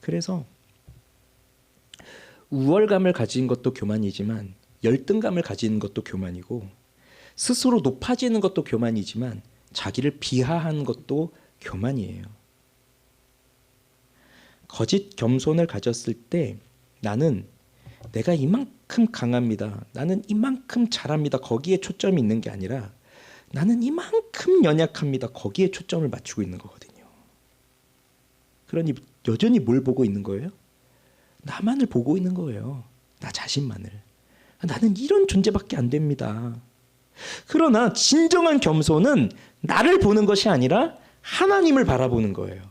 그래서 우월감을 가진 것도 교만이지만 열등감을 가지는 것도 교만이고, 스스로 높아지는 것도 교만이지만 자기를 비하하는 것도 교만이에요. 거짓 겸손을 가졌을 때 나는 내가 이만큼 강합니다. 나는 이만큼 잘합니다. 거기에 초점이 있는 게 아니라 나는 이만큼 연약합니다. 거기에 초점을 맞추고 있는 거거든요. 그러니 여전히 뭘 보고 있는 거예요? 나만을 보고 있는 거예요. 나 자신만을. 나는 이런 존재밖에 안 됩니다. 그러나 진정한 겸손은 나를 보는 것이 아니라 하나님을 바라보는 거예요.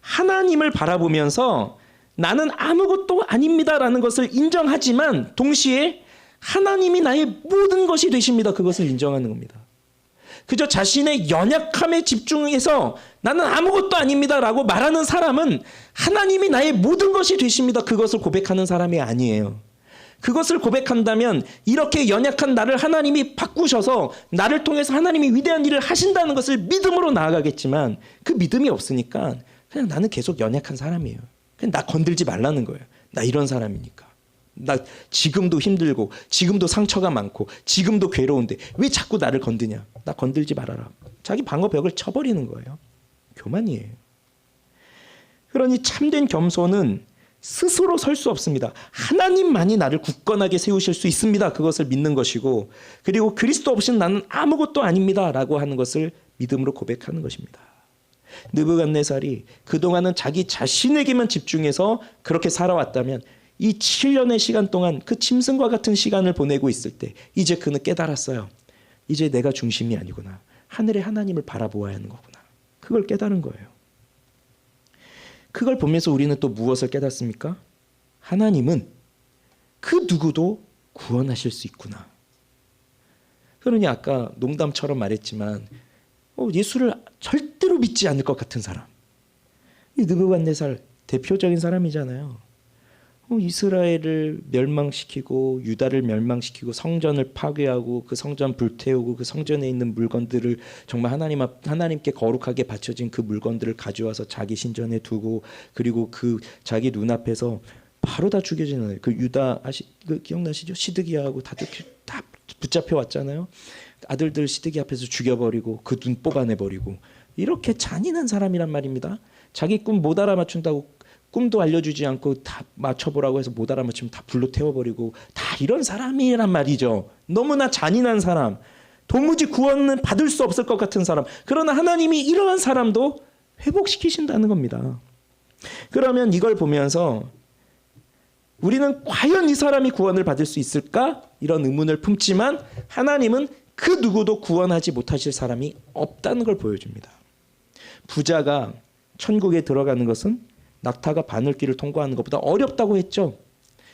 하나님을 바라보면서 나는 아무것도 아닙니다라는 것을 인정하지만 동시에 하나님이 나의 모든 것이 되십니다. 그것을 인정하는 겁니다. 그저 자신의 연약함에 집중해서 나는 아무것도 아닙니다라고 말하는 사람은 하나님이 나의 모든 것이 되십니다. 그것을 고백하는 사람이 아니에요. 그것을 고백한다면 이렇게 연약한 나를 하나님이 바꾸셔서 나를 통해서 하나님이 위대한 일을 하신다는 것을 믿음으로 나아가겠지만, 그 믿음이 없으니까 그냥 나는 계속 연약한 사람이에요. 그냥 나 건들지 말라는 거예요. 나 이런 사람이니까. 나 지금도 힘들고 지금도 상처가 많고 지금도 괴로운데 왜 자꾸 나를 건드냐. 나 건들지 말아라. 자기 방어벽을 쳐버리는 거예요. 교만이에요. 그러니 참된 겸손은 스스로 설 수 없습니다. 하나님만이 나를 굳건하게 세우실 수 있습니다. 그것을 믿는 것이고, 그리고 그리스도 없이는 나는 아무것도 아닙니다 라고 하는 것을 믿음으로 고백하는 것입니다. 느부갓네살이 그동안은 자기 자신에게만 집중해서 그렇게 살아왔다면 이 7년의 시간 동안 그 짐승과 같은 시간을 보내고 있을 때 이제 그는 깨달았어요. 이제 내가 중심이 아니구나. 하늘의 하나님을 바라보아야 하는 거구나. 그걸 깨달은 거예요. 그걸 보면서 우리는 또 무엇을 깨닫습니까? 하나님은 그 누구도 구원하실 수 있구나. 그러니 아까 농담처럼 말했지만 예수를 절대로 믿지 않을 것 같은 사람, 이 느부갓네살 대표적인 사람이잖아요. 이스라엘을 멸망시키고 유다를 멸망시키고 성전을 파괴하고 그 성전 불태우고 그 성전에 있는 물건들을 정말 하나님께 거룩하게 바쳐진 그 물건들을 가져와서 자기 신전에 두고, 그리고 그 자기 눈앞에서 바로 다 죽여지는 그 유다 그 기억나시죠? 시드기야하고 다들 다 붙잡혀 왔잖아요. 아들들 시드기 앞에서 죽여버리고 그 눈 뽑아내버리고, 이렇게 잔인한 사람이란 말입니다. 자기 꿈 못 알아맞춘다고 꿈도 알려주지 않고 다 맞춰보라고 해서 못 알아맞추면 다 불로 태워버리고 다 이런 사람이란 말이죠. 너무나 잔인한 사람, 도무지 구원은 받을 수 없을 것 같은 사람. 그러나 하나님이 이러한 사람도 회복시키신다는 겁니다. 그러면 이걸 보면서 우리는 과연 이 사람이 구원을 받을 수 있을까? 이런 의문을 품지만 하나님은 그 누구도 구원하지 못하실 사람이 없다는 걸 보여줍니다. 부자가 천국에 들어가는 것은 낙타가 바늘길을 통과하는 것보다 어렵다고 했죠.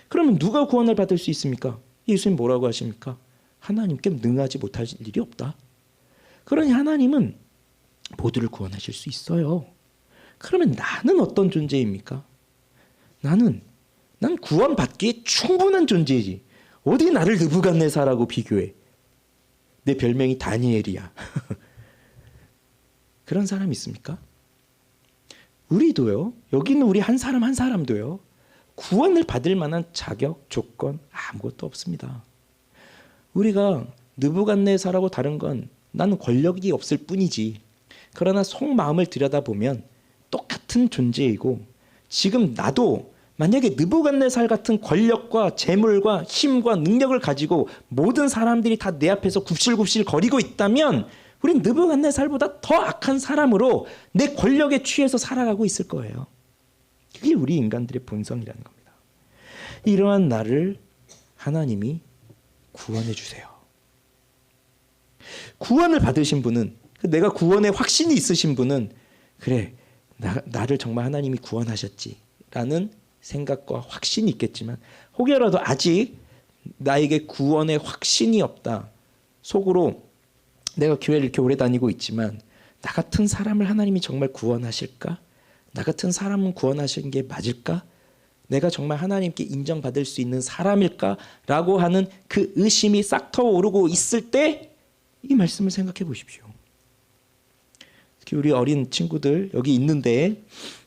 그러면 누가 구원을 받을 수 있습니까? 예수님 뭐라고 하십니까? 하나님께 능하지 못할 일이 없다. 그러니 하나님은 모두를 구원하실 수 있어요. 그러면 나는 어떤 존재입니까? 난 구원받기에 충분한 존재이지. 어디 나를 느부갓네살하고 비교해. 내 별명이 다니엘이야. 그런 사람 있습니까? 우리도요. 여기 있는 우리 한 사람 한 사람도요. 구원을 받을 만한 자격, 조건 아무것도 없습니다. 우리가 느부갓네살하고 다른 건 나는 권력이 없을 뿐이지. 그러나 속마음을 들여다보면 똑같은 존재이고 지금 나도 만약에 느부갓네살 같은 권력과 재물과 힘과 능력을 가지고 모든 사람들이 다 내 앞에서 굽실굽실 거리고 있다면 우린 느부갓네살보다 더 악한 사람으로 내 권력에 취해서 살아가고 있을 거예요. 그게 우리 인간들의 본성이라는 겁니다. 이러한 나를 하나님이 구원해 주세요. 구원을 받으신 분은, 내가 구원의 확신이 있으신 분은 그래 나를 정말 하나님이 구원하셨지라는 생각과 확신이 있겠지만 혹여라도 아직 나에게 구원의 확신이 없다. 속으로 내가 교회를 이렇게 오래 다니고 있지만 나 같은 사람을 하나님이 정말 구원하실까? 나 같은 사람은 구원하시는 게 맞을까? 내가 정말 하나님께 인정받을 수 있는 사람일까? 라고 하는 그 의심이 싹 터오르고 있을 때 이 말씀을 생각해 보십시오. 특히 우리 어린 친구들 여기 있는데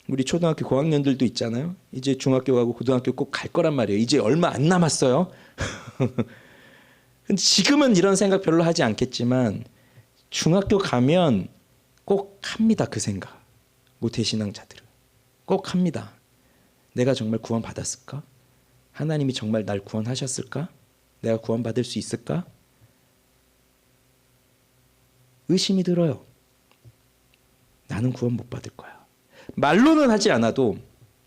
우리 초등학교 고학년들도 있잖아요. 이제 중학교 가고 고등학교 꼭 갈 거란 말이에요. 이제 얼마 안 남았어요. 근데 지금은 이런 생각 별로 하지 않겠지만 중학교 가면 꼭 합니다. 그 생각. 모태신앙자들은 꼭 합니다. 내가 정말 구원 받았을까? 하나님이 정말 날 구원하셨을까? 내가 구원받을 수 있을까? 의심이 들어요. 나는 구원 못 받을 거야. 말로는 하지 않아도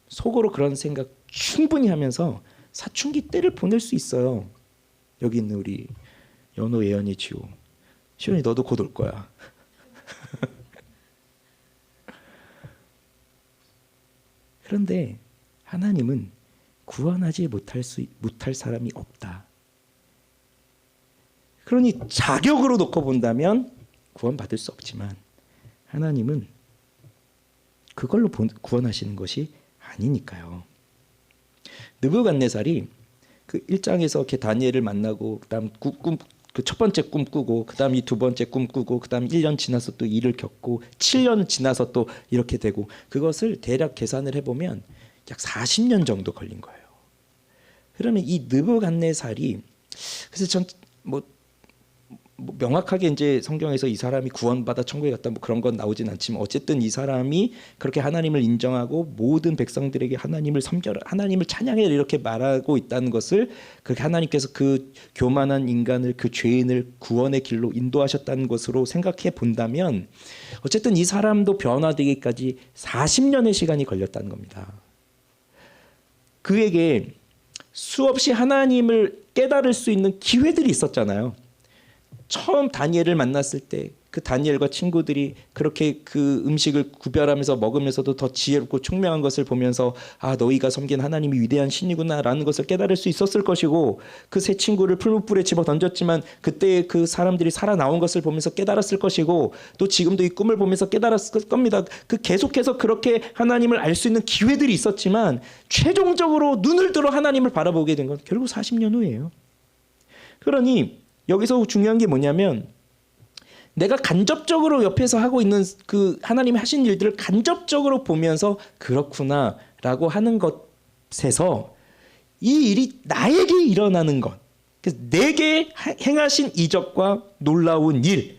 속으로 그런 생각 충분히 하면서 사춘기 때를 보낼 수 있어요. 여기 있는 우리 연호, 예언이, 지호. 시원이 너도 곧 올 거야. 그런데 하나님은 구원하지 못할 사람이 없다. 그러니 자격으로 놓고 본다면 구원받을 수 없지만 하나님은 그걸로 구원하시는 것이 아니니까요. 느부갓네살이 그 1장에서 이렇게 다니엘을 만나고 그다음 그 첫 번째 꿈 꾸고 그다음 이 두 번째 꿈 꾸고 그다음 1년 지나서 또 일을 겪고 7년 지나서 또 이렇게 되고 그것을 대략 계산을 해보면 약 40년 정도 걸린 거예요. 그러면 이 느부갓네살이 그래서 전 뭐 명확하게 이제 성경에서 이 사람이 구원받아 천국에 갔다 뭐 그런 건 나오진 않지만 어쨌든 이 사람이 그렇게 하나님을 인정하고 모든 백성들에게 하나님을 섬겨라, 하나님을 찬양해라 이렇게 말하고 있다는 것을 그렇게 하나님께서 그 교만한 인간을 그 죄인을 구원의 길로 인도하셨다는 것으로 생각해 본다면 어쨌든 이 사람도 변화되기까지 40년의 시간이 걸렸다는 겁니다. 그에게 수없이 하나님을 깨달을 수 있는 기회들이 있었잖아요. 처음 다니엘을 만났을 때 그 다니엘과 친구들이 그렇게 그 음식을 구별하면서 먹으면서도 더 지혜롭고 총명한 것을 보면서 아 너희가 섬긴 하나님이 위대한 신이구나라는 것을 깨달을 수 있었을 것이고 그 세 친구를 풀무불에 집어 던졌지만 그때 그 사람들이 살아나온 것을 보면서 깨달았을 것이고 또 지금도 이 꿈을 보면서 깨달았을 겁니다. 그 계속해서 그렇게 하나님을 알 수 있는 기회들이 있었지만 최종적으로 눈을 들어 하나님을 바라보게 된 건 결국 40년 후예요. 그러니 여기서 중요한 게 뭐냐면 내가 간접적으로 옆에서 하고 있는 그 하나님이 하신 일들을 간접적으로 보면서 그렇구나라고 하는 것에서 이 일이 나에게 일어나는 것, 그래서 내게 행하신 이적과 놀라운 일,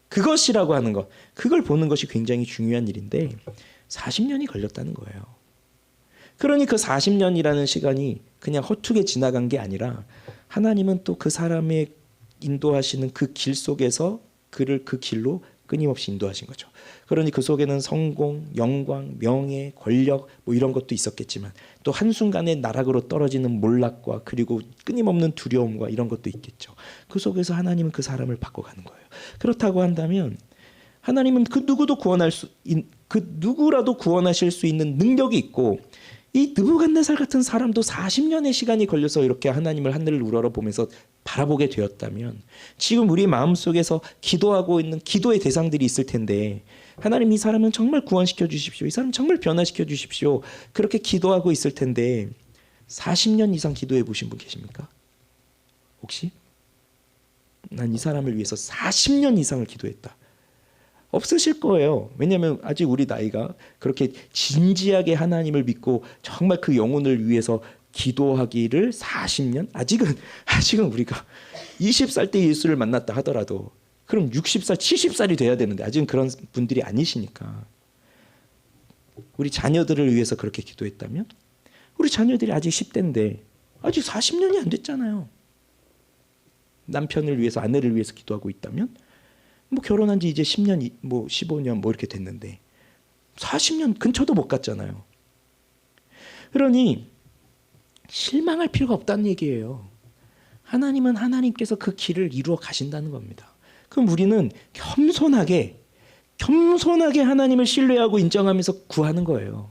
그것이라고 하는 것, 그걸 보는 것이 굉장히 중요한 일인데 40년이 걸렸다는 거예요. 그러니 그 40년이라는 시간이 그냥 허투루에 지나간 게 아니라 하나님은 또 그 사람의 인도하시는 그 길 속에서 그를 그 길로 끊임없이 인도하신 거죠. 그러니 그 속에는 성공, 영광, 명예, 권력 뭐 이런 것도 있었겠지만 또 한순간에 나락으로 떨어지는 몰락과 그리고 끊임없는 두려움과 이런 것도 있겠죠. 그 속에서 하나님은 그 사람을 바꿔가는 거예요. 그렇다고 한다면 하나님은 그 누구라도 구원하실 수 있는 능력이 있고, 이 느부갓네살 같은 사람도 40년의 시간이 걸려서 이렇게 하나님을 하늘을 우러러보면서 바라보게 되었다면 지금 우리 마음속에서 기도하고 있는 기도의 대상들이 있을 텐데, 하나님 이 사람은 정말 구원시켜 주십시오, 이 사람 정말 변화시켜 주십시오, 그렇게 기도하고 있을 텐데 40년 이상 기도해 보신 분 계십니까? 혹시? 난 이 사람을 위해서 40년 이상을 기도했다. 없으실 거예요. 왜냐하면 아직 우리 나이가 그렇게 진지하게 하나님을 믿고 정말 그 영혼을 위해서 기도하기를 40년? 아직은 우리가 20살 때 예수를 만났다 하더라도 그럼 60살, 70살이 돼야 되는데 아직은 그런 분들이 아니시니까, 우리 자녀들을 위해서 그렇게 기도했다면, 우리 자녀들이 아직 10대인데 아직 40년이 안 됐잖아요. 남편을 위해서, 아내를 위해서 기도하고 있다면, 뭐 결혼한 지 이제 10년, 뭐 15년 뭐 이렇게 됐는데 40년 근처도 못 갔잖아요. 그러니 실망할 필요가 없다는 얘기예요. 하나님은 하나님께서 그 길을 이루어 가신다는 겁니다. 그럼 우리는 겸손하게 하나님을 신뢰하고 인정하면서 구하는 거예요.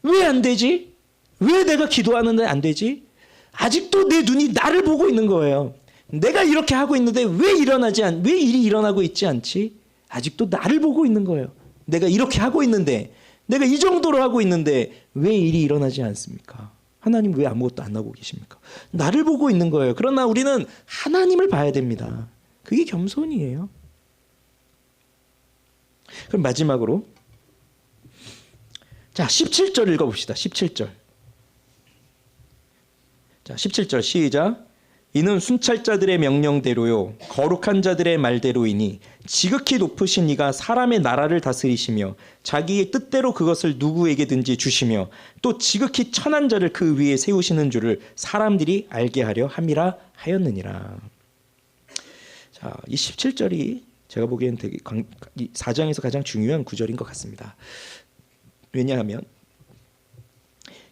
왜 안 되지? 왜 내가 기도하는데 안 되지? 아직도 내 눈이 나를 보고 있는 거예요. 내가 이렇게 하고 있는데 왜 일이 일어나고 있지 않지? 아직도 나를 보고 있는 거예요. 내가 이렇게 하고 있는데, 내가 이 정도로 하고 있는데 왜 일이 일어나지 않습니까? 하나님 왜 아무것도 안 하고 계십니까? 나를 보고 있는 거예요. 그러나 우리는 하나님을 봐야 됩니다. 그게 겸손이에요. 그럼 마지막으로 자, 17절 읽어봅시다. 17절. 자, 17절 시작. 이는 순찰자들의 명령대로요 거룩한 자들의 말대로이니 지극히 높으신 이가 사람의 나라를 다스리시며 자기의 뜻대로 그것을 누구에게든지 주시며 또 지극히 천한 자를 그 위에 세우시는 줄을 사람들이 알게 하려 함이라 하였느니라. 자, 이 17절이 제가 보기엔 되게 이 4장에서 가장 중요한 구절인 것 같습니다. 왜냐하면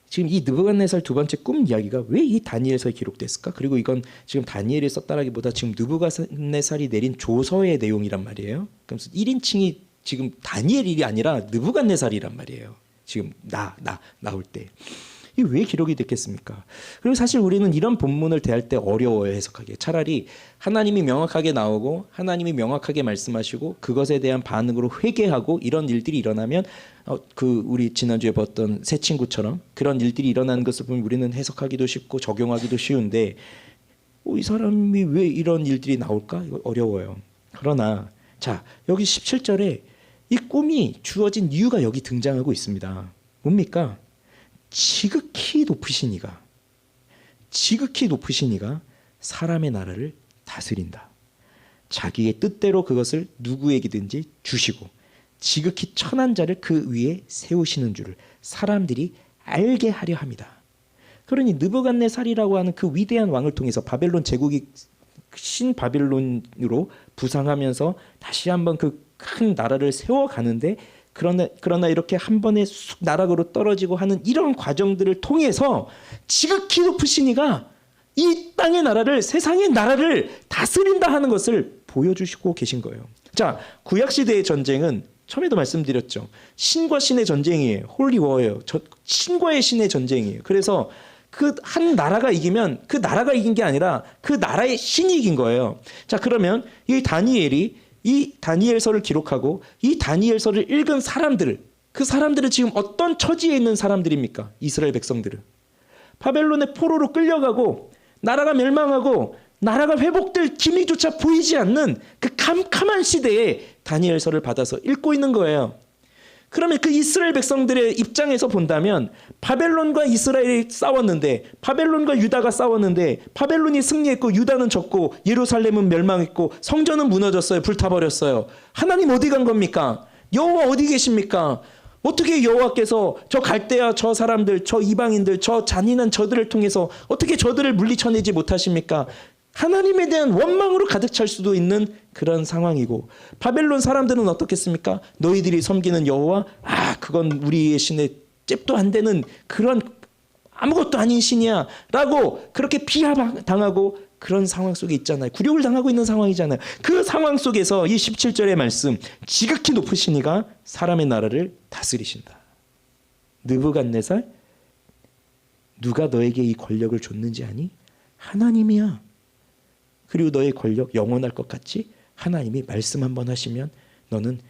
지금 이 느부갓네살 두 번째 꿈 이야기가 왜 이 다니엘서에 기록됐을까? 그리고 이건 지금 다니엘이 썼다라기보다 지금 느부갓네살이 내린 조서의 내용이란 말이에요. 그래서 1인칭이 지금 다니엘이 아니라 느부갓네살이란 말이에요. 지금 나올 때. 이게 왜 기록이 됐겠습니까? 그리고 사실 우리는 이런 본문을 대할 때 어려워요, 해석하기. 차라리 하나님이 명확하게 나오고 하나님이 명확하게 말씀하시고 그것에 대한 반응으로 회개하고 이런 일들이 일어나면 우리 지난주에 봤던 새 친구처럼 그런 일들이 일어나는 것을 보면 우리는 해석하기도 쉽고 적용하기도 쉬운데, 이 사람이 왜 이런 일들이 나올까? 이거 어려워요. 그러나 자, 여기 17절에 이 꿈이 주어진 이유가 여기 등장하고 있습니다. 뭡니까? 지극히 높으신 이가 사람의 나라를 다스린다. 자기의 뜻대로 그것을 누구에게든지 주시고 지극히 천한 자를 그 위에 세우시는 줄을 사람들이 알게 하려 합니다. 그러니 느부갓네살이라고 하는 그 위대한 왕을 통해서 바벨론 제국이 신바벨론으로 부상하면서 다시 한번 그 큰 나라를 세워가는데, 그러나 이렇게 한 번에 쑥 나락으로 떨어지고 하는 이런 과정들을 통해서 지극히 높으신 이가 이 땅의 나라를, 세상의 나라를 다스린다 하는 것을 보여주시고 계신 거예요. 자, 구약시대의 전쟁은 처음에도 말씀드렸죠. 신과 신의 전쟁이에요. 홀리워예요. 신과의 신의 전쟁이에요. 그래서 그 한 나라가 이기면 그 나라가 이긴 게 아니라 그 나라의 신이 이긴 거예요. 자, 그러면 이 다니엘이 이 다니엘서를 기록하고 이 다니엘서를 읽은 그 사람들은 지금 어떤 처지에 있는 사람들입니까? 이스라엘 백성들은 바벨론의 포로로 끌려가고 나라가 멸망하고 나라가 회복될 기미조차 보이지 않는 그 캄캄한 시대에 다니엘서를 받아서 읽고 있는 거예요. 그러면 그 이스라엘 백성들의 입장에서 본다면 바벨론과 이스라엘이 싸웠는데, 바벨론과 유다가 싸웠는데 바벨론이 승리했고 유다는 졌고 예루살렘은 멸망했고 성전은 무너졌어요. 불타버렸어요. 하나님 어디 간 겁니까? 여호와 어디 계십니까? 어떻게 여호와께서 저 갈대아 저 사람들, 저 이방인들, 저 잔인한 저들을 통해서 어떻게 저들을 물리쳐내지 못하십니까? 하나님에 대한 원망으로 가득 찰 수도 있는 그런 상황이고, 바벨론 사람들은 어떻겠습니까? 너희들이 섬기는 여호와, 그건 우리의 신의 잽도 안 되는 그런 아무것도 아닌 신이야 라고 그렇게 비하당하고 그런 상황 속에 있잖아요. 굴욕을 당하고 있는 상황이잖아요. 그 상황 속에서 이 17절의 말씀, 지극히 높으신 이가 사람의 나라를 다스리신다. 느부갓네살, 누가 너에게 이 권력을 줬는지 아니? 하나님이야. 그리고 너의 권력 영원할 것 같지? 하나님이 말씀 한번 하시면 너는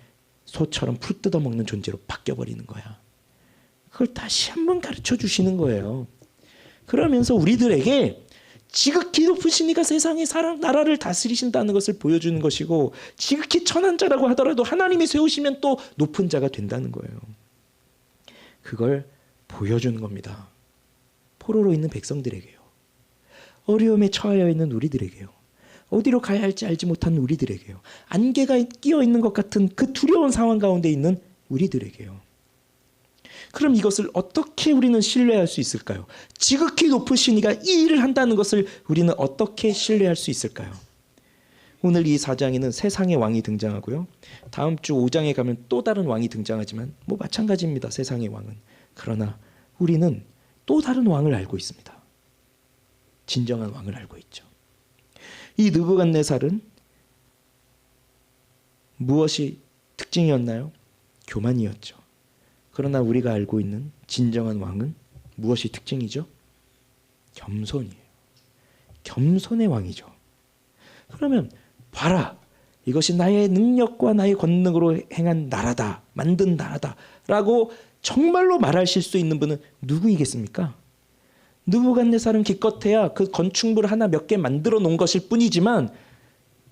소처럼 풀 뜯어먹는 존재로 바뀌어버리는 거야. 그걸 다시 한번 가르쳐 주시는 거예요. 그러면서 우리들에게 지극히 높으신 이가 세상의 나라를 다스리신다는 것을 보여주는 것이고, 지극히 천한 자라고 하더라도 하나님이 세우시면 또 높은 자가 된다는 거예요. 그걸 보여주는 겁니다. 포로로 있는 백성들에게요. 어려움에 처하여 있는 우리들에게요. 어디로 가야 할지 알지 못하는 우리들에게요. 안개가 끼어 있는 것 같은 그 두려운 상황 가운데 있는 우리들에게요. 그럼 이것을 어떻게 우리는 신뢰할 수 있을까요? 지극히 높으신 이가 이 일을 한다는 것을 우리는 어떻게 신뢰할 수 있을까요? 오늘 이 4장에는 세상의 왕이 등장하고요. 다음 주 5장에 가면 또 다른 왕이 등장하지만 마찬가지입니다. 세상의 왕은. 그러나 우리는 또 다른 왕을 알고 있습니다. 진정한 왕을 알고 있죠. 이 느부갓네살은 무엇이 특징이었나요? 교만이었죠. 그러나 우리가 알고 있는 진정한 왕은 무엇이 특징이죠? 겸손이에요. 겸손의 왕이죠. 그러면 봐라, 이것이 나의 능력과 나의 권능으로 행한 나라다, 만든 나라다 라고 정말로 말하실 수 있는 분은 누구이겠습니까? 느부갓네살은 기껏해야 그 건축물 하나 몇 개 만들어 놓은 것일 뿐이지만,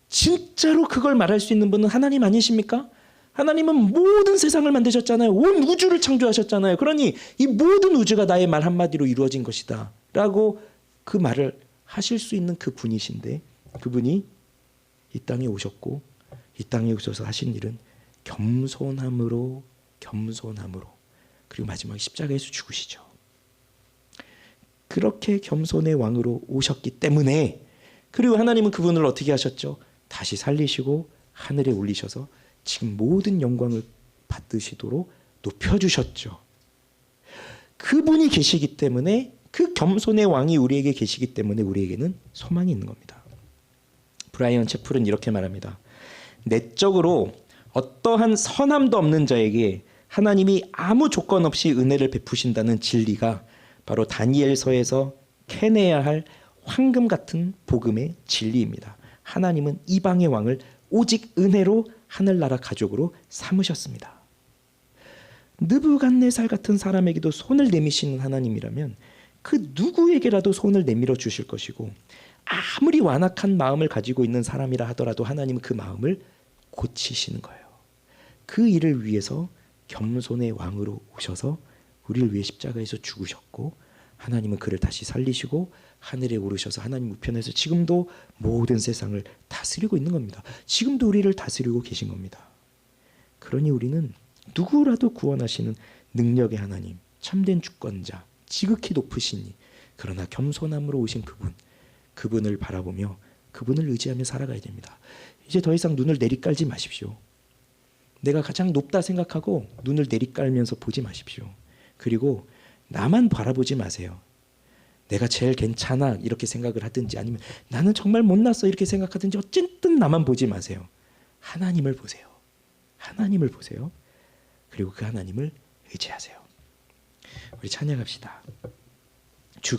진짜로 그걸 말할 수 있는 분은 하나님 아니십니까? 하나님은 모든 세상을 만드셨잖아요. 온 우주를 창조하셨잖아요. 그러니 이 모든 우주가 나의 말 한마디로 이루어진 것이다 라고 그 말을 하실 수 있는 그 분이신데, 그분이 이 땅에 오셨고 이 땅에 오셔서 하신 일은 겸손함으로, 그리고 마지막에 십자가에서 죽으시죠. 그렇게 겸손의 왕으로 오셨기 때문에, 그리고 하나님은 그분을 어떻게 하셨죠? 다시 살리시고 하늘에 올리셔서 지금 모든 영광을 받으시도록 높여주셨죠. 그분이 계시기 때문에, 그 겸손의 왕이 우리에게 계시기 때문에 우리에게는 소망이 있는 겁니다. 브라이언 채플은 이렇게 말합니다. 내적으로 어떠한 선함도 없는 자에게 하나님이 아무 조건 없이 은혜를 베푸신다는 진리가 바로 다니엘서에서 캐내야 할 황금 같은 복음의 진리입니다. 하나님은 이방의 왕을 오직 은혜로 하늘나라 가족으로 삼으셨습니다. 느부갓네살 같은 사람에게도 손을 내미시는 하나님이라면 그 누구에게라도 손을 내밀어 주실 것이고, 아무리 완악한 마음을 가지고 있는 사람이라 하더라도 하나님은 그 마음을 고치시는 거예요. 그 일을 위해서 겸손의 왕으로 오셔서 우리를 위해 십자가에서 죽으셨고, 하나님은 그를 다시 살리시고 하늘에 오르셔서 하나님 우편에서 지금도 모든 세상을 다스리고 있는 겁니다. 지금도 우리를 다스리고 계신 겁니다. 그러니 우리는 누구라도 구원하시는 능력의 하나님, 참된 주권자, 지극히 높으신 이, 그러나 겸손함으로 오신 그분을 바라보며 그분을 의지하며 살아가야 됩니다. 이제 더 이상 눈을 내리깔지 마십시오. 내가 가장 높다 생각하고 눈을 내리깔면서 보지 마십시오. 그리고 나만 바라보지 마세요. 내가 제일 괜찮아 이렇게 생각을 하든지, 아니면 나는 정말 못났어 이렇게 생각하든지, 어쨌든 나만 보지 마세요. 하나님을 보세요. 하나님을 보세요. 그리고 그 하나님을 의지하세요. 우리 찬양합시다. 주가